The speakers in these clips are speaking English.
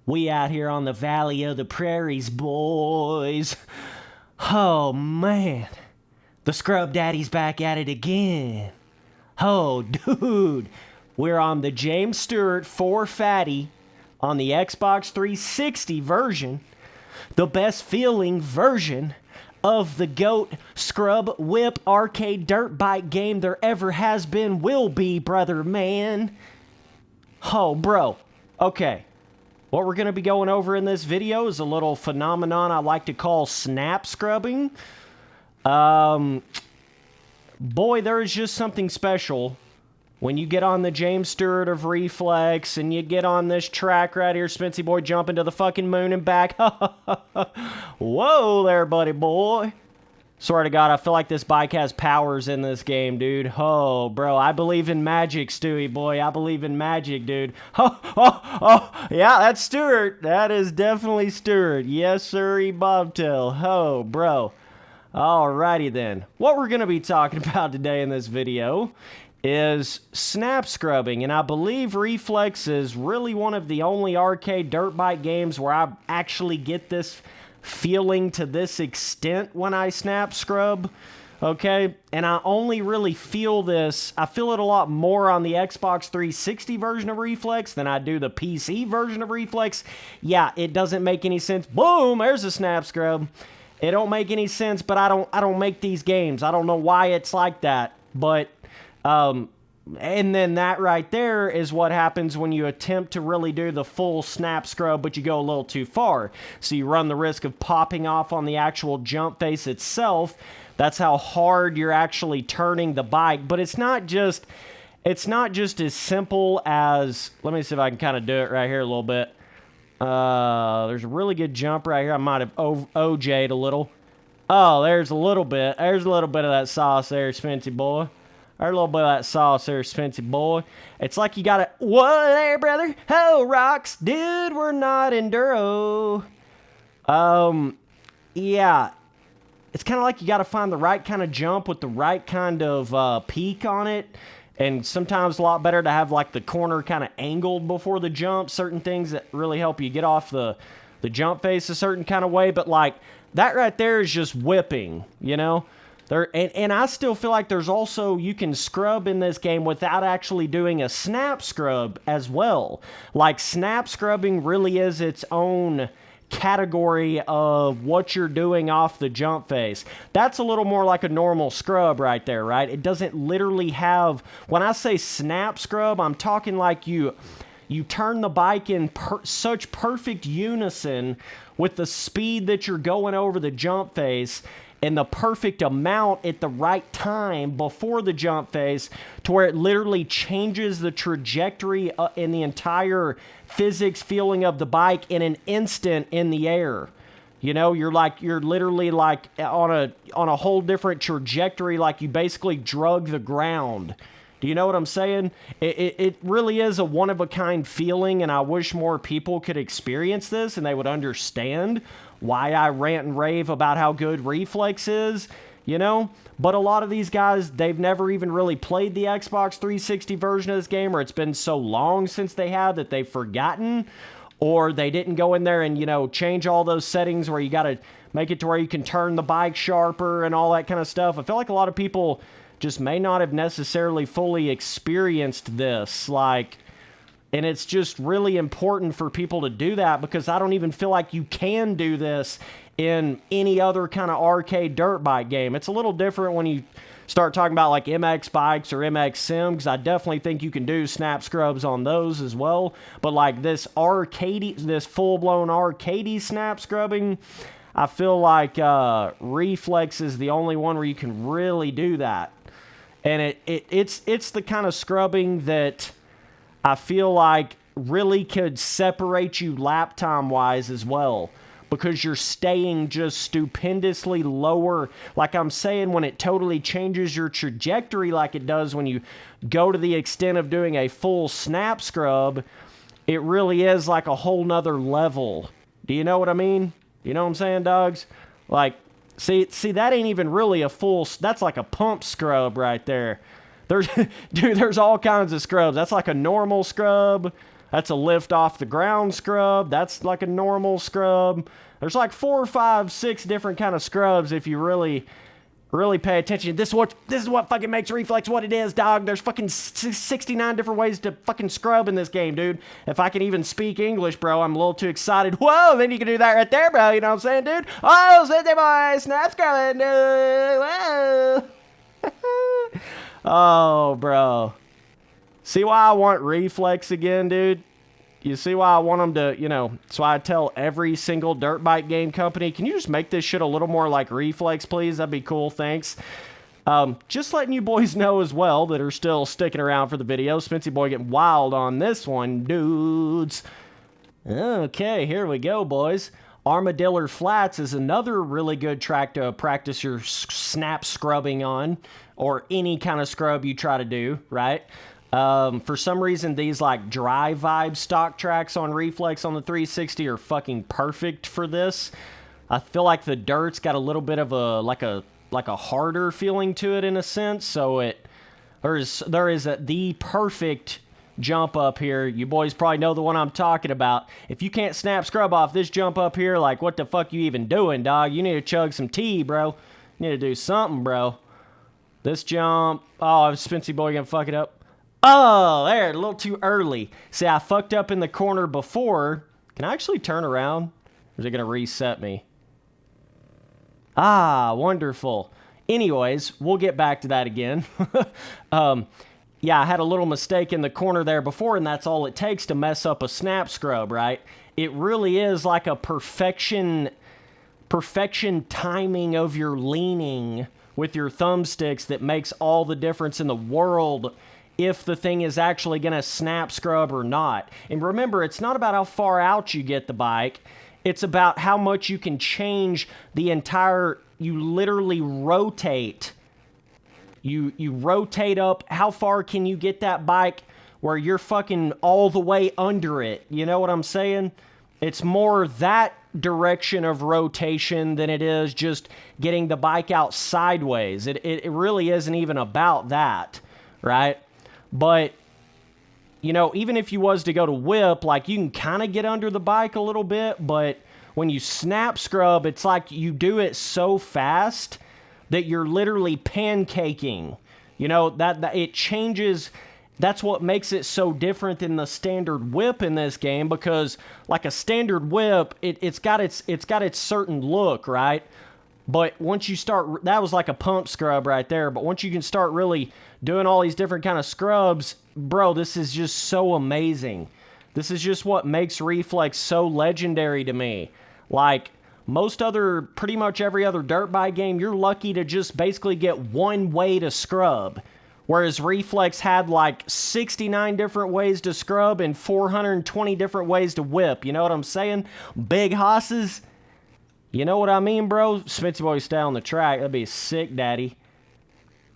We out here on the Valley of the Prairies, boys. Oh, man. The Scrub Daddy's back at it again. Oh, dude. We're on the James Stewart 4 Fatty on the Xbox 360 version. The best feeling version of the GOAT Scrub Whip arcade dirt bike game there ever has been, will be, brother man. Oh, bro. Okay. What we're going to be going over in this video is a little phenomenon I like to call snap scrubbing. Boy, there is just something special when you get on the James Stewart of Reflex and you get on this track right here, Spency boy, jumping to the fucking moon and back. Whoa there, buddy boy. Swear to God, I feel like this bike has powers in this game, dude. Oh, bro, I believe in magic, Stewie, boy. I believe in magic, dude. Oh, yeah, that's Stewart. That is definitely Stewart. Yes, sirree, bobtail. Oh, bro. Alrighty then. What we're going to be talking about today in this video is snap scrubbing, and I believe Reflex is really one of the only arcade dirt bike games where I actually get this feeling to this extent when I snap scrub, okay? And I only really feel this, I feel it a lot more on the Xbox 360 version of Reflex than I do the PC version of Reflex. Yeah, it doesn't make any sense. Boom, there's a snap scrub. It don't make any sense, but I don't make these games. I don't know why it's like that, but and then that right there is what happens when you attempt to really do the full snap scrub, but you go a little too far. So you run the risk of popping off on the actual jump face itself. That's how hard you're actually turning the bike. But it's not just as simple as, let me see if I can kind of do it right here a little bit. There's a really good jump right here. I might have OJ'd a little. Oh, there's a little bit. There's a little bit of that sauce there, Spency boy. There's a little bit of that sauce there, Spency boy. It's like you gotta, what there, brother? Oh, rocks. Dude, we're not enduro. Yeah. It's kind of like you gotta find the right kind of jump with the right kind of peak on it. And sometimes a lot better to have like the corner kind of angled before the jump. Certain things that really help you get off the jump face a certain kind of way. But like that right there is just whipping, you know? And I still feel like there's also, you can scrub in this game without actually doing a snap scrub as well. Like snap scrubbing really is its own category of what you're doing off the jump face. That's a little more like a normal scrub right there, right? It doesn't literally have, when I say snap scrub, I'm talking like you turn the bike in such perfect unison with the speed that you're going over the jump face and the perfect amount at the right time before the jump face to where it literally changes the trajectory in the entire physics feeling of the bike in an instant in the air. You know, you're literally like on a whole different trajectory, like you basically drug the ground. Do you know what I'm saying? It really is a one-of-a-kind feeling, and I wish more people could experience this and they would understand why I rant and rave about how good Reflex is, you know? But a lot of these guys, they've never even really played the Xbox 360 version of this game, or it's been so long since they have that they've forgotten, or they didn't go in there and, you know, change all those settings where you got to make it to where you can turn the bike sharper and all that kind of stuff. I feel like a lot of people just may not have necessarily fully experienced this, like, and it's just really important for people to do that because I don't even feel like you can do this in any other kind of arcade dirt bike game. It's a little different when you start talking about like MX bikes or MX Sim, because I definitely think you can do snap scrubs on those as well. But like this full-blown arcadey snap scrubbing, I feel like Reflex is the only one where you can really do that. And it's the kind of scrubbing that I feel like really could separate you lap time wise as well, because you're staying just stupendously lower. Like I'm saying, when it totally changes your trajectory like it does when you go to the extent of doing a full snap scrub, it really is like a whole nother level. Do you know what I mean? You know what I'm saying, dogs? Like, see, that ain't even really a full, that's like a pump scrub right there. Dude, there's all kinds of scrubs. That's like a normal scrub, That's a lift off the ground scrub. That's like a normal scrub. There's like 4, 5, 6 different kind of scrubs if you really pay attention. This is what fucking makes Reflex what it is, dog. There's fucking 69 different ways to fucking scrub in this game, dude. If I can even speak English, bro, I'm a little too excited. Whoa, then you can do that right there, bro. You know what I'm saying, dude? Oh, sit there, boy. Snap scrubbing, dude. Whoa. Oh, bro. See why I want Reflex again, dude? You see why I want them to, you know, so I tell every single dirt bike game company, can you just make this shit a little more like Reflex, please? That'd be cool, thanks. Just letting you boys know as well that are still sticking around for the video. Spency Boy getting wild on this one, dudes. Okay, here we go, boys. Armadillo Flats is another really good track to practice your snap scrubbing on, or any kind of scrub you try to do, right? For some reason, these like dry vibe stock tracks on Reflex on the 360 are fucking perfect for this. I feel like the dirt's got a little bit of a harder feeling to it in a sense. So there is the perfect jump up here. You boys probably know the one I'm talking about. If you can't snap scrub off this jump up here, like what the fuck you even doing, dog? You need to chug some tea, bro. You need to do something, bro. This jump. Oh, Spency Boy gonna fuck it up. Oh, there, a little too early. See, I fucked up in the corner before. Can I actually turn around? Or is it going to reset me? Ah, wonderful. Anyways, we'll get back to that again. Yeah, I had a little mistake in the corner there before, and that's all it takes to mess up a snap scrub, right? It really is like a perfection timing of your leaning with your thumbsticks that makes all the difference in the world if the thing is actually going to snap scrub or not. And remember, it's not about how far out you get the bike. It's about how much you can change the entire, you literally rotate. You rotate up, how far can you get that bike where you're fucking all the way under it? You know what I'm saying? It's more that direction of rotation than it is just getting the bike out sideways. It really isn't even about that, right? But, you know, even if you was to go to whip, like, you can kind of get under the bike a little bit, but when you snap scrub, it's like you do it so fast that you're literally pancaking. You know, that it changes. That's what makes it so different than the standard whip in this game, because like a standard whip, it's got its certain look, right? But once you start, that was like a pump scrub right there, but once you can start really doing all these different kind of scrubs, bro, this is just so amazing. This is just what makes Reflex so legendary to me. Like, pretty much every other dirt bike game, you're lucky to just basically get one way to scrub. Whereas Reflex had like 69 different ways to scrub and 420 different ways to whip. You know what I'm saying? Big hosses. You know what I mean, bro? Spency Boy, stay on the track. That'd be sick, daddy.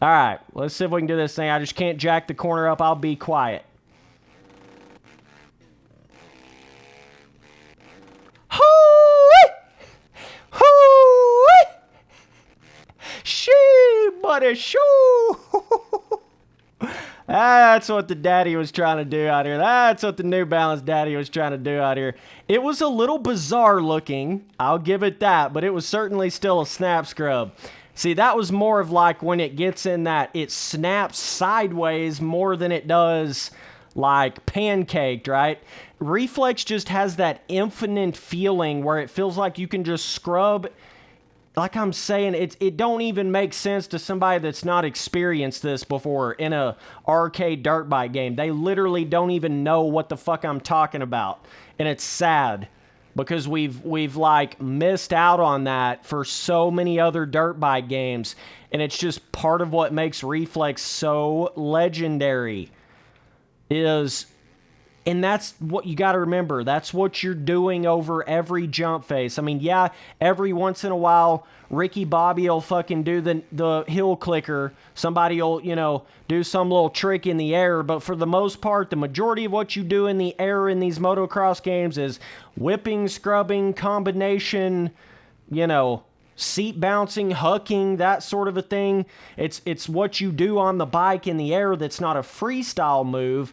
All right, let's see if we can do this thing. I just can't jack the corner up. I'll be quiet. Hoo-wee! Hoo-wee! Shee, buddy, shoo! That's what the daddy was trying to do out here. That's what the New Balance daddy was trying to do out here. It was a little bizarre looking, I'll give it that, but it was certainly still a snap scrub. See, that was more of like when it gets in that it snaps sideways more than it does like pancaked, right? Reflex just has that infinite feeling where it feels like you can just scrub. Like I'm saying, it don't even make sense to somebody that's not experienced this before in a arcade dirt bike game. They literally don't even know what the fuck I'm talking about. And it's sad because we've like missed out on that for so many other dirt bike games. And it's just part of what makes Reflex so legendary and that's what you got to remember. That's what you're doing over every jump face. I mean, yeah, every once in a while, Ricky Bobby will fucking do the hill clicker. Somebody will, you know, do some little trick in the air. But for the most part, the majority of what you do in the air in these motocross games is whipping, scrubbing, combination, you know, seat bouncing, hucking, that sort of a thing. It's what you do on the bike in the air that's not a freestyle move.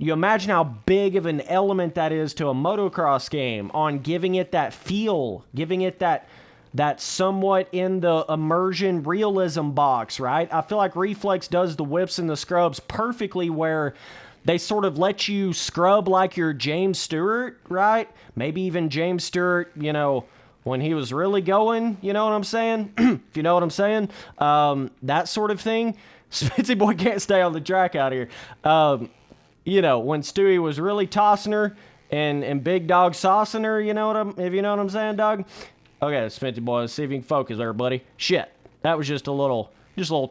You imagine how big of an element that is to a motocross game on giving it that feel, giving it that somewhat in the immersion realism box, right? I feel like Reflex does the whips and the scrubs perfectly, where they sort of let you scrub like you're James Stewart, right? Maybe even James Stewart, you know, when he was really going, you know what I'm saying? If you know what I'm saying. That sort of thing. Spitzy boy can't stay on the track out here. You know, when Stewie was really tossing her and Big Dog saucing her, if you know what I'm saying, dog? Okay, Spitzy boy, let's see if you can focus there, buddy. Shit. That was just a little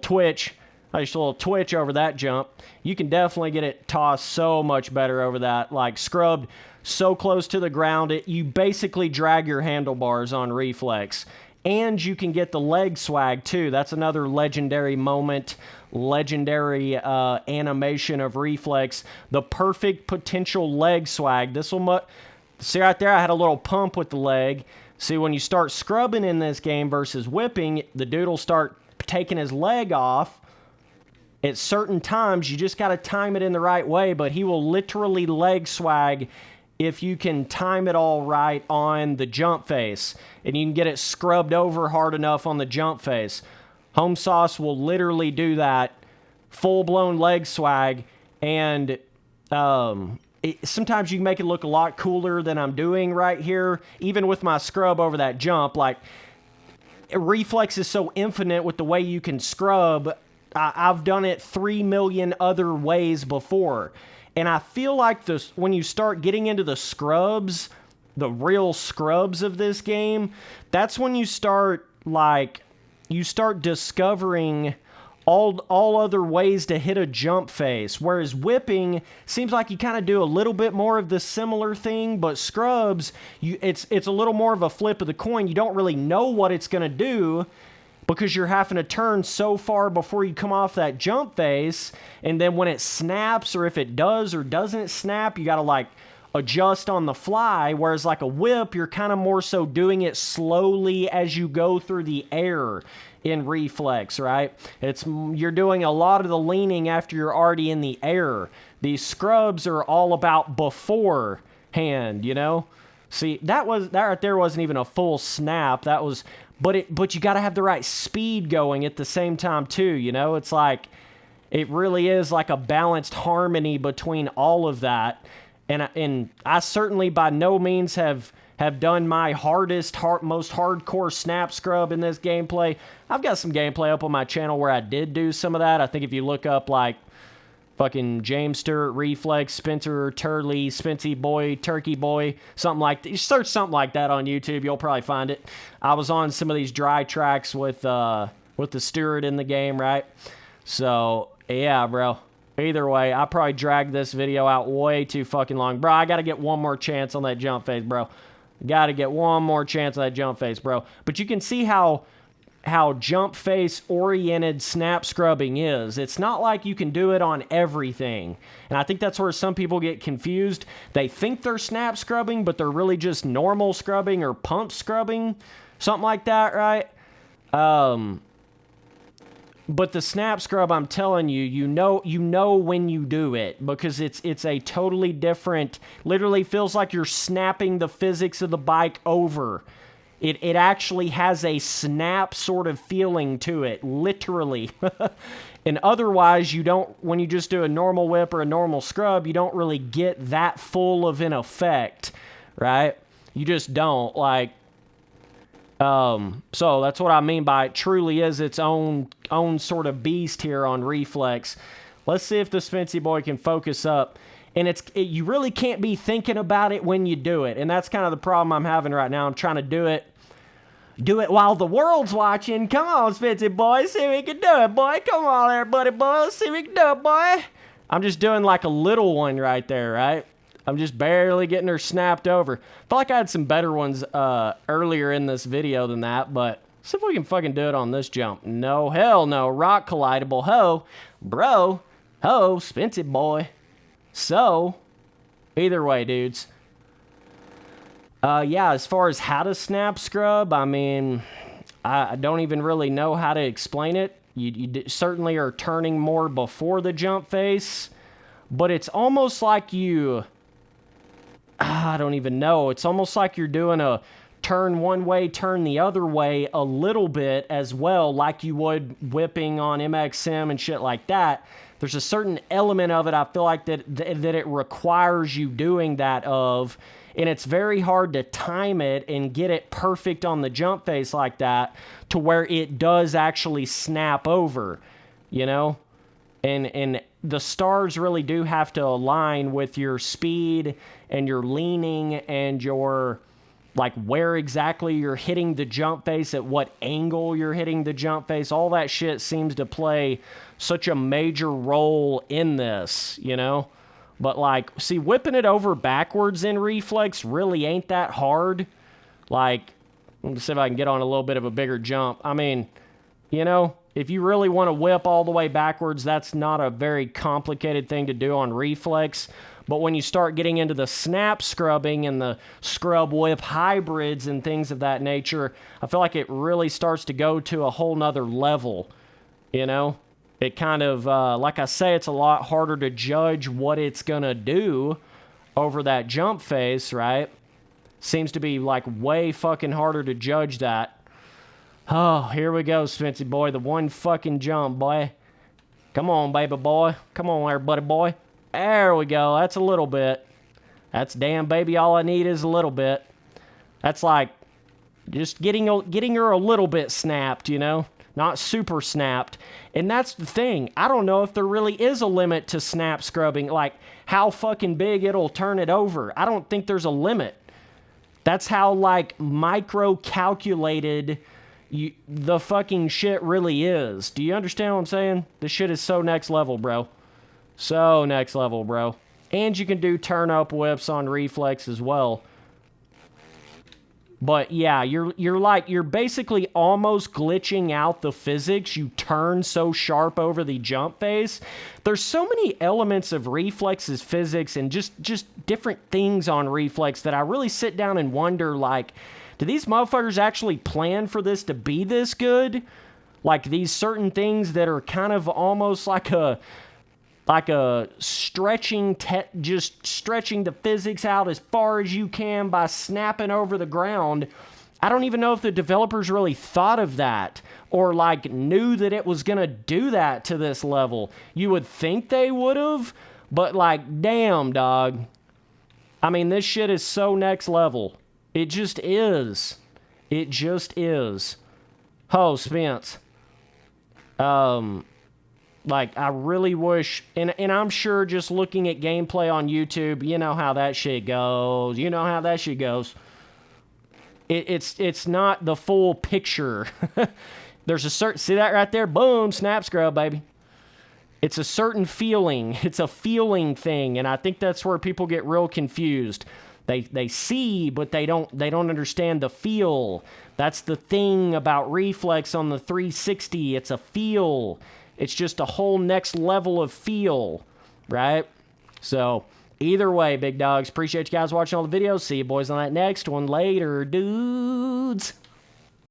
twitch. Just a little twitch over that jump. You can definitely get it tossed so much better over that. Like, scrubbed so close to the ground, you basically drag your handlebars on Reflex. And you can get the leg swag, too. That's another legendary moment, legendary animation of Reflex. The perfect potential leg swag. This will... See right there, I had a little pump with the leg. See, when you start scrubbing in this game versus whipping, the dude will start taking his leg off. At certain times, you just got to time it in the right way, but he will literally leg swag if you can time it all right on the jump face, and you can get it scrubbed over hard enough on the jump face. Home Sauce will literally do that, full-blown leg swag, and sometimes you can make it look a lot cooler than I'm doing right here, even with my scrub over that jump. Like, Reflex is so infinite with the way you can scrub. I've done it 3 million other ways before. And I feel like when you start getting into the scrubs, the real scrubs of this game, that's when you start discovering all other ways to hit a jump face. Whereas whipping seems like you kind of do a little bit more of the similar thing, but scrubs, it's a little more of a flip of the coin. You don't really know what it's going to do, because you're having to turn so far before you come off that jump face, and then when it snaps, or if it does or doesn't snap, you gotta like adjust on the fly, whereas like a whip, you're kind of more so doing it slowly as you go through the air in Reflex, right? You're doing a lot of the leaning after you're already in the air. These scrubs are all about beforehand, you know? See, that right there wasn't even a full snap. That was... But you got to have the right speed going at the same time, too, you know? It's like, it really is like a balanced harmony between all of that. And I certainly by no means have done my most hardcore snap scrub in this gameplay. I've got some gameplay up on my channel where I did do some of that. I think if you look up, like, fucking James Stewart, Reflex, Spencer, Turley, Spency Boy, Turkey Boy, something like that. You search something like that on YouTube, you'll probably find it. I was on some of these dry tracks with the Stewart in the game, right? So, yeah, bro. Either way, I probably dragged this video out way too fucking long. Bro, I gotta get one more chance on that jump face, bro. Gotta get one more chance on that jump face, bro. But you can see how jump face oriented snap scrubbing is. It's not like you can do it on everything. And I think that's where some people get confused. They think they're snap scrubbing, but they're really just normal scrubbing or pump scrubbing. Something like that, right? But the snap scrub, I'm telling you, you know when you do it, because it's a totally different, literally feels like you're snapping the physics of the bike over. It actually has a snap sort of feeling to it, literally. And otherwise, when you just do a normal whip or a normal scrub, you don't really get that full of an effect, right? You just don't, like, so that's what I mean by it truly is its own sort of beast here on Reflex. Let's see if the Spency boy can focus up. And you really can't be thinking about it when you do it. And that's kind of the problem I'm having right now. I'm trying to do it while the world's watching. Come on, Spency boy, see if we can do it, boy. Come on there, buddy boy, let's see if we can do it, boy. I'm just doing like a little one right there, right? I'm just barely getting her snapped over. I felt like I had some better ones earlier in this video than that, but see if we can fucking do it on this jump. No, hell no. Rock collidable. Ho. Bro. Ho, Spency boy. So, either way, dudes. Yeah, as far as how to snap scrub, I mean, I don't even really know how to explain it. You certainly are turning more before the jump face, but it's almost like you... I don't even know. It's almost like you're doing a turn one way, turn the other way a little bit as well, like you would whipping on MXM and shit like that. There's a certain element of it, I feel like, that it requires you doing that of, and it's very hard to time it and get it perfect on the jump face like that to where it does actually snap over, you know? And the stars really do have to align with your speed and your leaning and your, like, where exactly you're hitting the jump face, at what angle you're hitting the jump face. All that shit seems to play such a major role in this, you know? But, like, see, whipping it over backwards in Reflex really ain't that hard. Like, let me see if I can get on a little bit of a bigger jump. I mean, you know, if you really want to whip all the way backwards, that's not a very complicated thing to do on Reflex. But when you start getting into the snap scrubbing and the scrub whip hybrids and things of that nature, I feel like it really starts to go to a whole nother level, you know? It kind of, like I say, it's a lot harder to judge what it's going to do over that jump face, right? Seems to be, like, way fucking harder to judge that. Oh, here we go, Spency boy. The one fucking jump, boy. Come on, baby boy. Come on there, buddy boy. There we go. That's a little bit. That's damn, baby. All I need is a little bit. That's like just getting her a little bit snapped, you know? Not super snapped. And that's the thing. I don't know if there really is a limit to snap scrubbing, like how fucking big it'll turn it over. I don't think there's a limit. That's how, like, micro-calculated the fucking shit really is. Do you understand what I'm saying? This shit is so next level, bro. So next level, bro. And you can do turn-up whips on Reflex as well. But yeah, you're basically almost glitching out the physics. You turn so sharp over the jump face. There's so many elements of Reflex's physics and just different things on Reflex that I really sit down and wonder, like, do these motherfuckers actually plan for this to be this good? Like, these certain things that are kind of almost like a stretching, just stretching the physics out as far as you can by snapping over the ground. I don't even know if the developers really thought of that or, like, knew that it was going to do that to this level. You would think they would have, but, like, damn, dog. I mean, this shit is so next level. It just is. It just is. Oh, Spence. Like, I really wish, and I'm sure just looking at gameplay on YouTube, you know how that shit goes. You know how that shit goes. It's not the full picture. There's a certain, see that right there? Boom, snap scrub, baby. It's a certain feeling. It's a feeling thing, and I think that's where people get real confused. They see, but they don't understand the feel. That's the thing about Reflex on the 360. It's a feel. It's just a whole next level of feel, right? So, either way, big dogs, appreciate you guys watching all the videos. See you boys on that next one later, dudes.